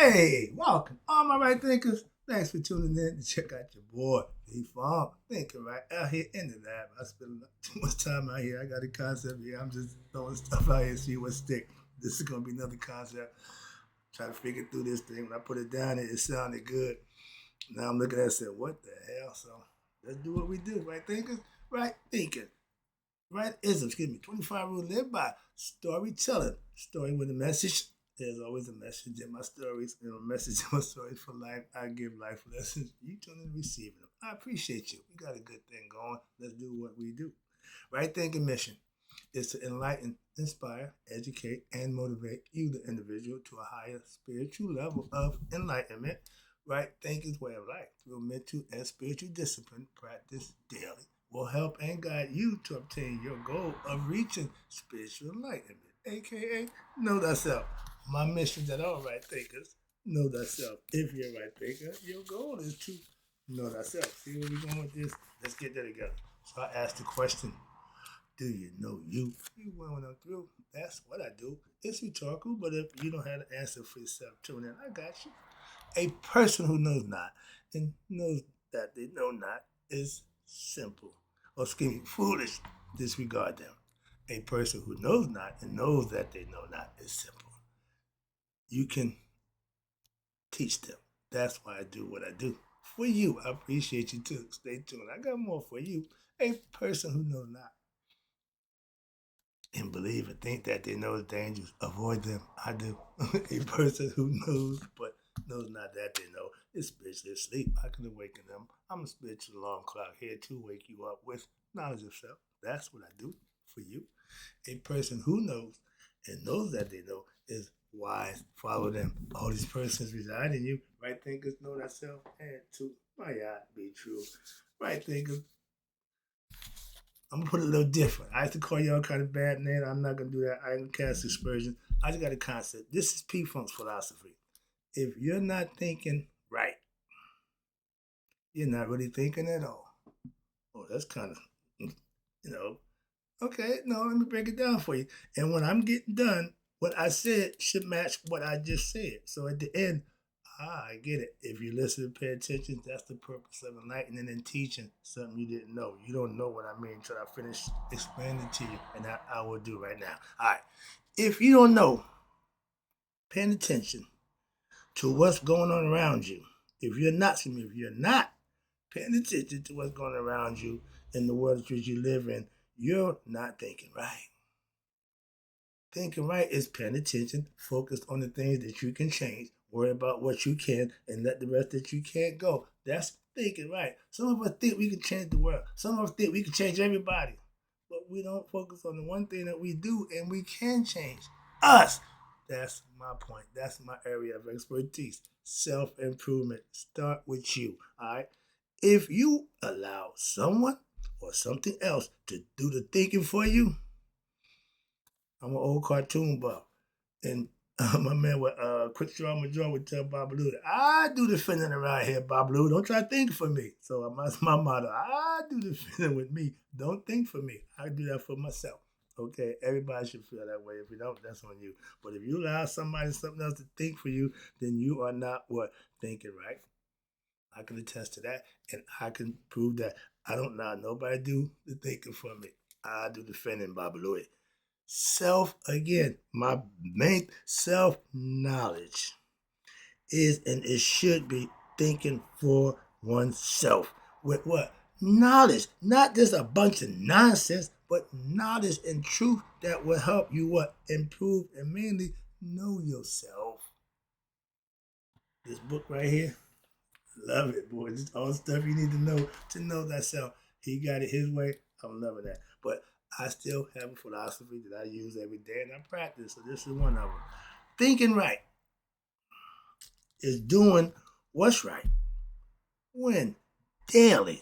Hey, welcome, all my right thinkers. Thanks for tuning in to check out your boy, D-Funk. Thinking right out here in the lab. I spend too much time out here. I got a concept here. I'm just throwing stuff out here, see what stick. This is gonna be another concept. Try to figure through this thing. When I put it down, it sounded good. Now I'm looking at it and said, what the hell? So let's do what we do, right thinkers? Right thinking. Right ism, excuse me. 25 rule live by storytelling. Story with a message. There's always a message in my stories, and a message in my stories for life. I give life lessons. You tune in receiving them. I appreciate you. We got a good thing going. Let's do what we do. Right thinking mission is to enlighten, inspire, educate, and motivate you, the individual, to a higher spiritual level of enlightenment. Right thinking's way of life through mental and spiritual discipline practice daily will help and guide you to obtain your goal of reaching spiritual enlightenment, aka know thyself. My mission that all right thinkers know thyself. If you're a right thinker, your goal is to know thyself. See where we're going with this? Let's get that together. So I asked the question, do you know you? You went on through. That's what I do. It's rhetorical, but if you don't have the answer for yourself, tune in. I got you. A person who knows not and knows that they know not is simple. Or excuse me, foolish. Disregard them. A person who knows not and knows that they know not is simple. You can teach them. That's why I do what I do. For you, I appreciate you too. Stay tuned. I got more for you. A person who knows not and believe and think that they know the dangers, avoid them. I do. A person who knows but knows not that they know is spiritually asleep. I can awaken them. I'm a spiritual alarm clock here to wake you up with knowledge of self. That's what I do for you. A person who knows and knows that they know is wise. Follow them. All these persons reside in you. Right thinkers know that self and to my God be true. Right thinkers, I'm gonna put it a little different. I used to call y'all kind of bad name. I'm not gonna do that. I ain't cast aspersion. I just got a concept. This is P Funk's philosophy. If you're not thinking right, you're not really thinking at all. Oh, that's kind of, you know, okay. No, let me break it down for you. And when I'm getting done, what I said should match what I just said. So at the end, I get it. If you listen and pay attention, that's the purpose of enlightening and teaching something you didn't know. You don't know what I mean until I finish explaining to you, and I will do right now. All right. If you don't know, paying attention to what's going on around you, if you're not paying attention to what's going on around you in the world that you live in, you're not thinking right. Thinking right is paying attention, focused on the things that you can change, worry about what you can, and let the rest that you can't go. That's thinking right. Some of us think we can change the world. Some of us think we can change everybody. But we don't focus on the one thing that we do and we can change us. That's my point. That's my area of expertise. Self improvement. Start with you. All right. If you allow someone or something else to do the thinking for you, I'm an old cartoon buff. And my man with Quick Straw Major would tell Babaloo, I do the finning around here, Babaloo. Don't try to think for me. So that's my motto. I do the finning with me. Don't think for me. I do that for myself. Okay, everybody should feel that way. If you don't, that's on you. But if you allow somebody something else to think for you, then you are not what thinking right. I can attest to that, and I can prove that I don't allow nobody do the thinking for me. I do the finning, Babaloo. Self, again, my main self knowledge is and it should be thinking for oneself. With what? Knowledge. Not just a bunch of nonsense, but knowledge and truth that will help you what? Improve and mainly know yourself. This book right here, love it, boy. Just all the stuff you need to know thyself. He got it his way. I'm loving that. But I still have a philosophy that I use every day and I practice. So this is one of them. Thinking right is doing what's right. When? Daily.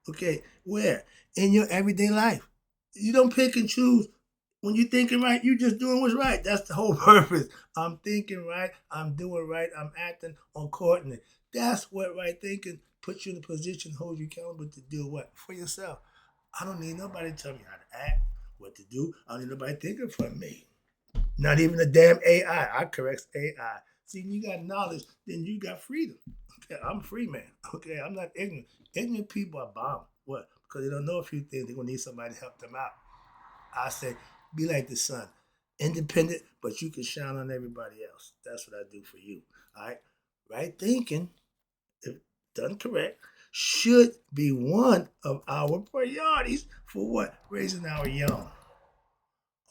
Okay. Where? In your everyday life. You don't pick and choose. When you're thinking right, you're just doing what's right. That's the whole purpose. I'm thinking right. I'm doing right. I'm acting accordingly. That's what right thinking puts you in a position, holds you accountable to do what? For yourself. I don't need nobody to tell me how to act, what to do. I don't need nobody thinking for me. Not even a damn AI. I correct AI. See, you got knowledge, then you got freedom. Okay, I'm a free man. Okay, I'm not ignorant. Ignorant people are bomb. What? Because they don't know a few things. They're gonna need somebody to help them out. I say, be like the sun, independent, but you can shine on everybody else. That's what I do for you. All right, right thinking, if done correct, should be one of our priorities for what? Raising our young.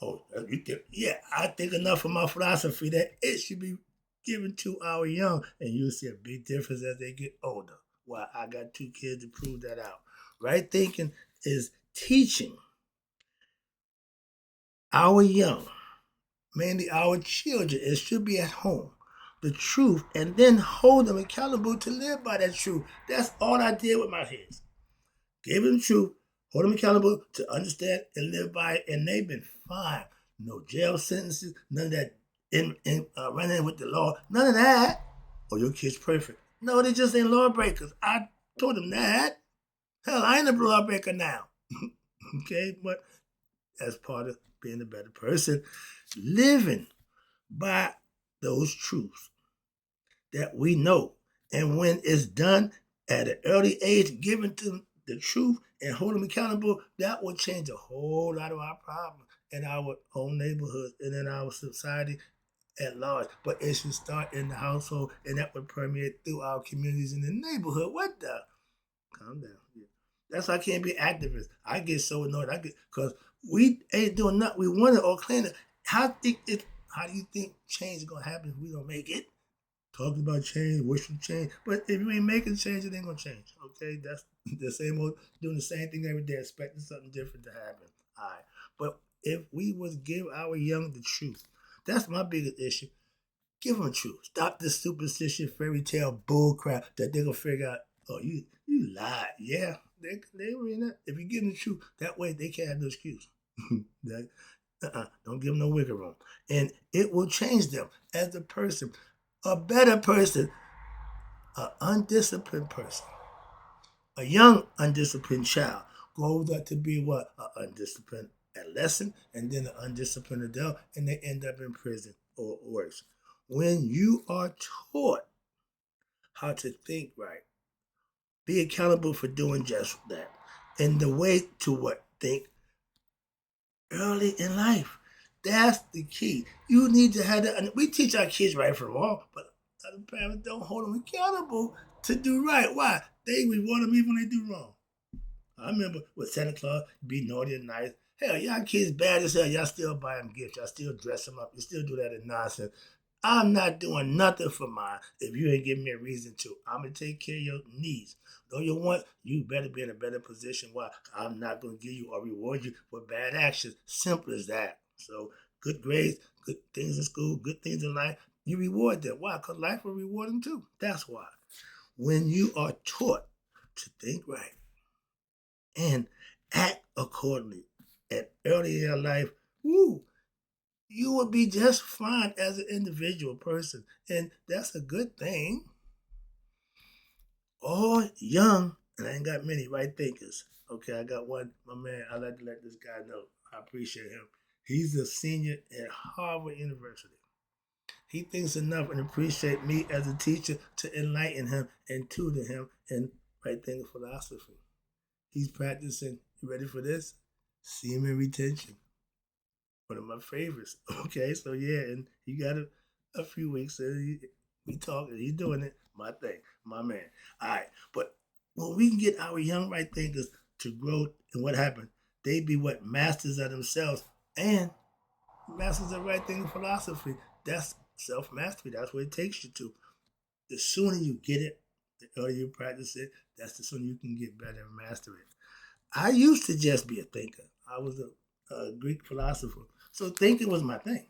Oh, you think, yeah, I think enough of my philosophy that it should be given to our young, and you'll see a big difference as they get older. Well, I got 2 kids to prove that out. Right thinking is teaching our young, mainly our children, it should be at home, the truth, and then hold them accountable to live by that truth. That's all I did with my kids. Gave them the truth, hold them accountable to understand and live by it, and they've been fine. No jail sentences, none of that running with the law, none of that. Oh, your kid's perfect. No, they just ain't lawbreakers. I told them that. Hell, I ain't a lawbreaker now. Okay, but as part of being a better person, living by those truths that we know. And when it's done at an early age, giving to the truth and hold them accountable, that will change a whole lot of our problems in our own neighborhood and in our society at large. But it should start in the household, and that would permeate through our communities in the neighborhood. What the? Calm down. Yeah. That's why I can't be activist. I get so annoyed. I get because we ain't doing nothing. We want it or clean it. How do you think change is gonna happen if we don't make it? Talking about change, wishing change, but if you ain't making change, it ain't gonna change. Okay, that's the same old doing the same thing every day, expecting something different to happen. All right, but if we was give our young the truth, that's my biggest issue. Give them the truth. Stop this superstition, fairy tale bull crap that they're gonna figure out. Oh, you lied. Yeah, they really not. If you give them the truth, that way they can't have no excuse. that, don't give them no wiggle room, and it will change them as a person, a better person, an undisciplined person. A young undisciplined child grows up to be what? An undisciplined adolescent and then an undisciplined adult, and they end up in prison or worse. When you are taught how to think right, be accountable for doing just that, and the way to what? Think early in life. That's the key. You need to have that. And we teach our kids right from wrong, but other parents don't hold them accountable to do right. Why? They reward them even when they do wrong. I remember with Santa Claus, be naughty and nice. Hell, y'all kids bad as hell. Y'all still buy them gifts. Y'all still dress them up. You still do that in nonsense. I'm not doing nothing for mine if you ain't giving me a reason to. I'm going to take care of your needs. Though you want, you better be in a better position. Why? I'm not going to give you or reward you for bad actions. Simple as that. So, good grades, good things in school, good things in life, you reward them. Why? Because life will reward them too. That's why. When you are taught to think right, and act accordingly at early in your life, woo, you will be just fine as an individual person. And that's a good thing. All young, and I ain't got many right thinkers. Okay, I got one, my man, I like to let this guy know. I appreciate him. He's a senior at Harvard University. He thinks enough and appreciate me as a teacher to enlighten him and tutor him in right thinking philosophy. He's practicing, you ready for this? Semen retention. One of my favorites. Okay, so yeah, and he got a few weeks. We talking, he's doing it. My thing, my man. All right, but when we can get our young right thinkers to grow, and what happened? They be what? Masters of themselves and masters of right thinking philosophy. That's self mastery. That's what it takes you to. The sooner you get it, the earlier you practice it, that's the sooner you can get better and master it. I used to just be a thinker. I was a Greek philosopher. So thinking was my thing.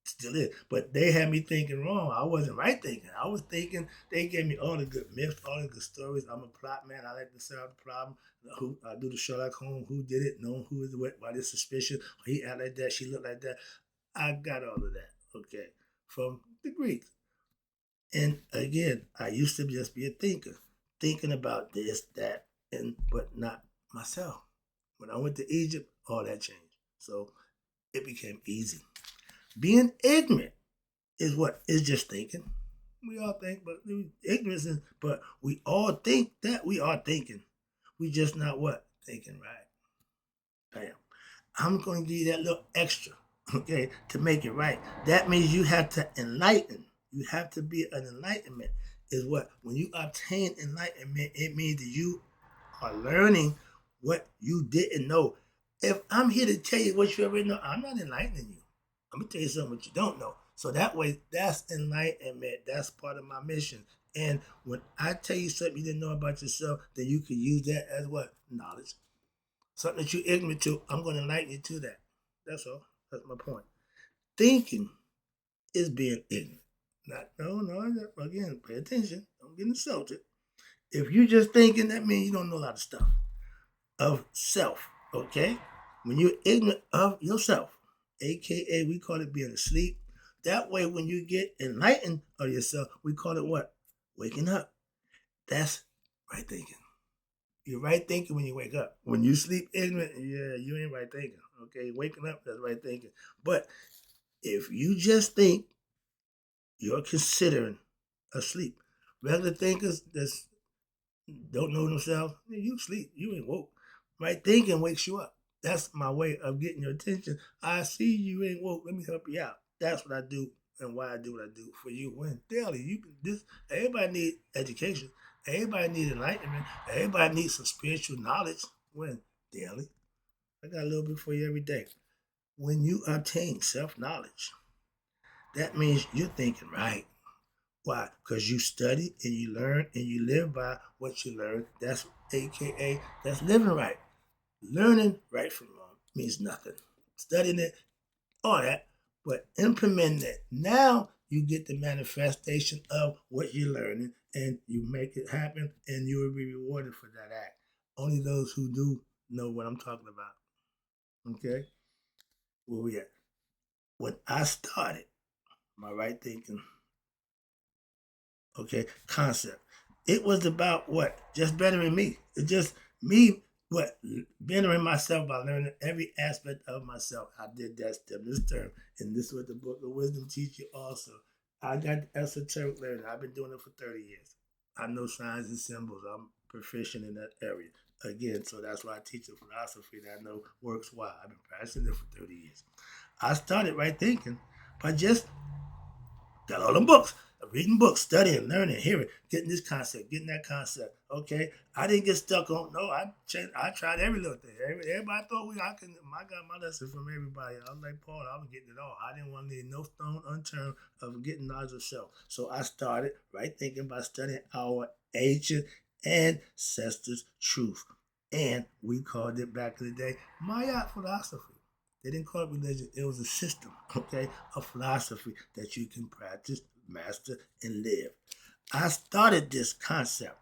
Still is. But they had me thinking wrong. I wasn't right thinking. I was thinking they gave me all the good myths, all the good stories. I'm a plot man. I like to solve the problem. Who I do the Sherlock Holmes, who did it, know who is what, why this suspicion. He act like that, she looked like that. I got all of that. Okay. From the Greeks. And again, I used to just be a thinker, thinking about this, that, and but not myself. When I went to Egypt, all that changed. So it became easy. Being ignorant is what? It's just thinking. We all think, but ignorance is, but we all think that we are thinking. We just not what? Thinking right. Bam. I'm going to give you that little extra, okay, to make it right. That means you have to enlighten. You have to be an enlightenment. Is what? When you obtain enlightenment, it means that you are learning what you didn't know. If I'm here to tell you what you already know, I'm not enlightening you. I'm gonna tell you something what you don't know. So that way, that's enlightenment. That's part of my mission. And when I tell you something you didn't know about yourself, then you can use that as what? Knowledge. Something that you're ignorant to, I'm going to enlighten you to that. That's all. That's my point. Thinking is being ignorant. Not, no, again, pay attention. Don't get insulted. If you're just thinking, that means you don't know a lot of stuff of self, okay? When you're ignorant of yourself, aka we call it being asleep. That way, when you get enlightened of yourself, we call it what? Waking up. That's right thinking. You're right thinking when you wake up. When you sleep ignorant, yeah, you ain't right thinking. Okay, waking up, that's right thinking. But if you just think, you're considering asleep. Regular thinkers that don't know themselves, you sleep. You ain't woke. Right thinking wakes you up. That's my way of getting your attention. I see you ain't woke. Let me help you out. That's what I do and why I do what I do for you. When daily, you can this. Everybody need education. Everybody need enlightenment. Everybody needs some spiritual knowledge. When daily, I got a little bit for you every day. When you obtain self knowledge, that means you're thinking right. Why? Because you study and you learn and you live by what you learn. That's AKA, that's living right. Learning right from wrong means nothing. Studying it, all that, but implementing it. Now you get the manifestation of what you're learning and you make it happen and you will be rewarded for that act. Only those who do know what I'm talking about. Okay? Where we at? When I started my right thinking, okay, concept. It was about what? Just bettering me. It's just me, what? Bettering myself by learning every aspect of myself. I did that step this term. And this is what the book of wisdom teach you also. I got esoteric learning. I've been doing it for 30 years. I know signs and symbols. I'm proficient in that area. Again, so that's why I teach a philosophy that I know works well. I've been practicing it for 30 years. I started right thinking by just got all them books. Reading books, studying, learning, hearing, getting this concept, getting that concept. Okay, I didn't get stuck on. No, I changed. I tried every little thing. Everybody thought I can. I got my lesson from everybody. I was like Paul. I was getting it all. I didn't want to leave no stone unturned of getting knowledge of self. So I started right thinking by studying our ancient ancestors' truth, and we called it back in the day Maya philosophy. They didn't call it religion. It was a system, okay, a philosophy that you can practice, master, and live. I started this concept,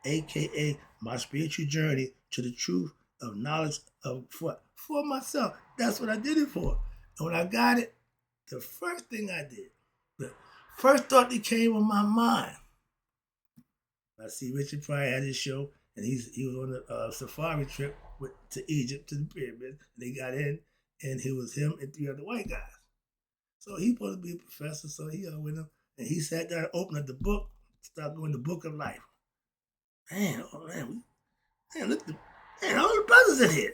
aka my spiritual journey to the truth of knowledge of for myself. That's what I did it for. And when I got it, the first thing I did, the first thought that came in my mind, I see Richard Pryor had his show, and he was on a safari trip to Egypt to the pyramids. And they got in, and it was him and three other white guys. So he supposed to be a professor, so he with him, and he sat down, opened up the book, started going the book of life. Man, oh man, look, man, all the brothers in here.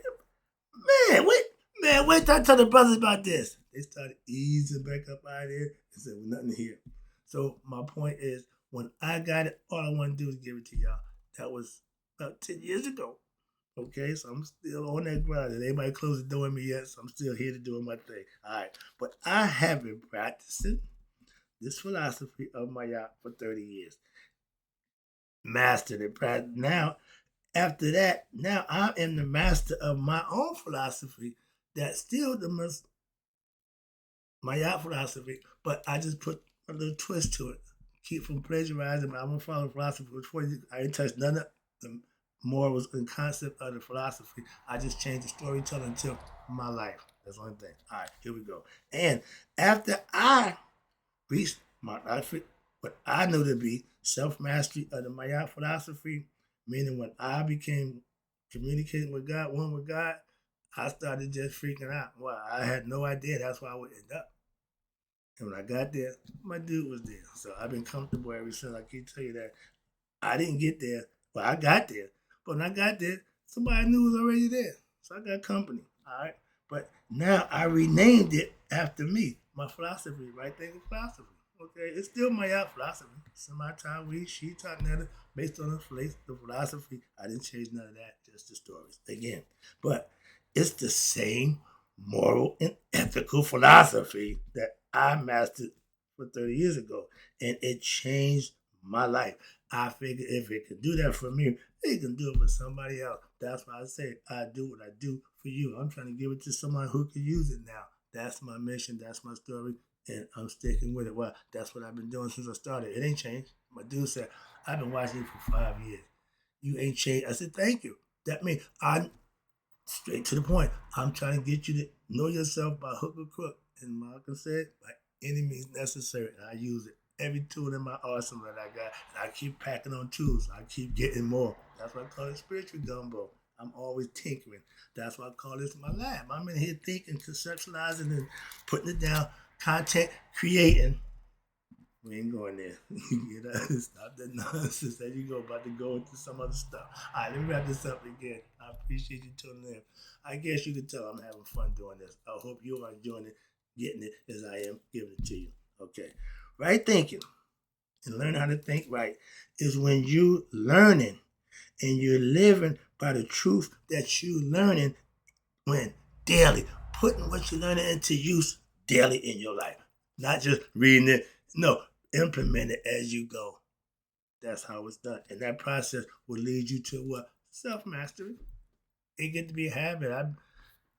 Wait till I tell the brothers about this. They started easing back up out of there and said, well, nothing here. So my point is, when I got it, all I want to do is give it to y'all. That was about 10 years ago. Okay, so I'm still on that ground. And anybody closed the door on me yet, so I'm still here to do my thing. All right, but I have been practicing this philosophy of Maya for 30 years. Mastered it. Now, after that, now I am the master of my own philosophy that's still the most Maya philosophy, but I just put a little twist to it. Keep from plagiarizing. I'm gonna follow philosophy for 40 years. I didn't touch none of the morals and concept of the philosophy. I just changed the storytelling to my life. That's one thing. All right, here we go. And after I reached my what I knew to be self mastery of the Maya philosophy, meaning when I became communicating with God, one with God, I started just freaking out. Well, I had no idea that's where I would end up. And when I got there, my dude was there. So I've been comfortable ever since. I can tell you that. I didn't get there. Well, I got there. But when I got there, somebody I knew was already there. So I got company. All right. But now I renamed it after me. My philosophy, right thinking philosophy. Okay. It's still my philosophy. Semi-time we, she taught another based on the philosophy. I didn't change none of that, just the stories. Again. But it's the same moral and ethical philosophy that I mastered for 30 years ago. And it changed my life. I figure if it can do that for me, it can do it for somebody else. That's why I say I do what I do for you. I'm trying to give it to someone who can use it now. That's my mission. That's my story. And I'm sticking with it. Well, that's what I've been doing since I started. It ain't changed. My dude said, I've been watching you for 5 years. You ain't changed. I said, thank you. That means I straight to the point. I'm trying to get you to know yourself by hook or crook. And Malcolm said, by any means necessary. And I use it. Every tool in my arsenal that I got. And I keep packing on tools. I keep getting more. That's why I call it spiritual gumbo. I'm always tinkering. That's why I call this my lab. I'm in here thinking, conceptualizing, and putting it down, content, creating. We ain't going there. You know, stop that nonsense. There you go, about to go into some other stuff. All right, let me wrap this up again. I appreciate you tuning in. I guess you can tell I'm having fun doing this. I hope you are enjoying it, getting it as I am giving it to you. Okay. Right thinking and learn how to think right is when you learning and you're living by the truth that you learning when daily, putting what you're learning into use daily in your life. Not just reading it. No, implement it as you go. That's how it's done. And that process will lead you to what? Self-mastery. It get to be a habit.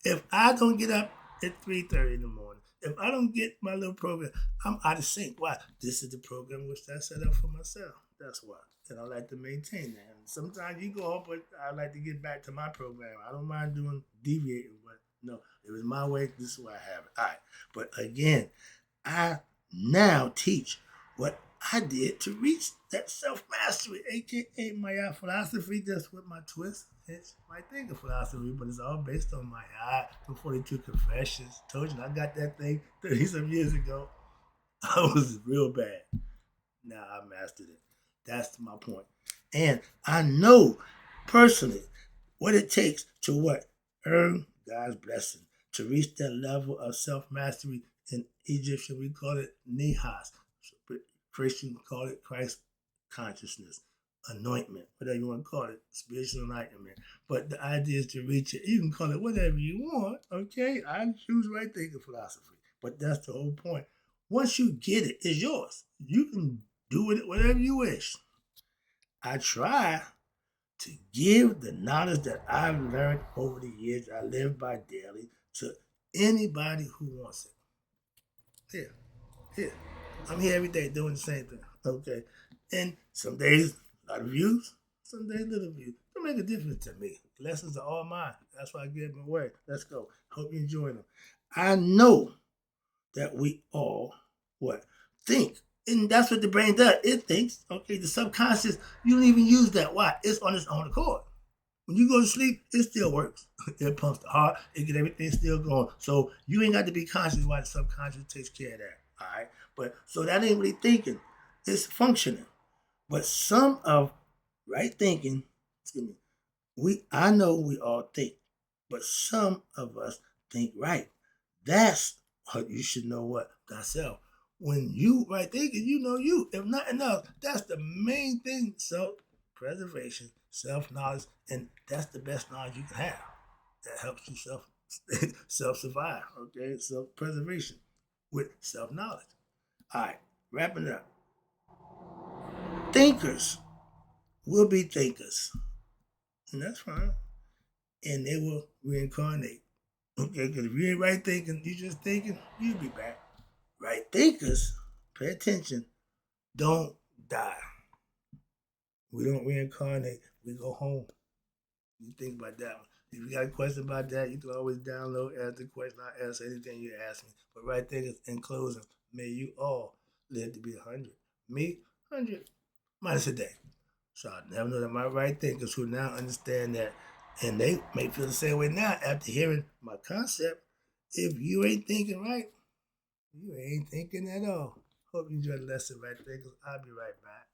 If I don't get up at 3:30 in the morning, if I don't get my little program, I'm out of sync. Why? This is the program which I set up for myself. That's why. And I like to maintain that. And sometimes you go off, but I like to get back to my program. I don't mind doing deviating, but no, it was my way. This is why I have it. All right. But again, I now teach what I did to reach that self mastery, aka my philosophy, just with my twist. It's my thinking philosophy, but it's all based on my 42 confessions. Told you I got that thing 30 some years ago. I was real bad. Now I mastered it. That's my point. And I know personally what it takes to what? Earn God's blessing. To reach that level of self-mastery. In Egyptian, we call it nihas. Christians call it Christ consciousness, anointment, whatever you want to call it, spiritual enlightenment. But the idea is to reach it. You can call it whatever you want, okay? I choose right thinking philosophy. But that's the whole point. Once you get it, it's yours. You can do with it whatever you wish. I try to give the knowledge that I've learned over the years I live by daily to anybody who wants it. Here, here. I'm here every day doing the same thing. Okay. And some days, a lot of views, some days, little views. Don't make a difference to me. Lessons are all mine. That's why I give them away. Let's go. Hope you enjoy them. I know that we all, what? Think. And that's what the brain does. It thinks. Okay. The subconscious, you don't even use that. Why? It's on its own accord. When you go to sleep, it still works. It pumps the heart. It get everything still going. So you ain't got to be conscious why the subconscious takes care of that. All right. But so that ain't really thinking. It's functioning. But some of right thinking, excuse me, I know we all think, but some of us think right. That's what you should know what thyself. When you right thinking, you know you. If nothing else, that's the main thing. Self-preservation, self-knowledge, and that's the best knowledge you can have. That helps you self-survive, okay? Self-preservation with self-knowledge. All right, wrapping it up. Thinkers will be thinkers, and that's fine. And they will reincarnate. Okay, because if you ain't right thinking, you just thinking, you'll be back. Right thinkers, pay attention, don't die. We don't reincarnate, we go home. You think about that one. If you got a question about that, you can always download, ask the question, I'll answer anything you ask me. But right thinkers, in closing, may you all live to be 100. Me, 100 minus a day. So I never know that my right thinkers who now understand that, and they may feel the same way now after hearing my concept. If you ain't thinking right, You ain't thinking at all. Hope you enjoyed the lesson right there, because I'll be right back.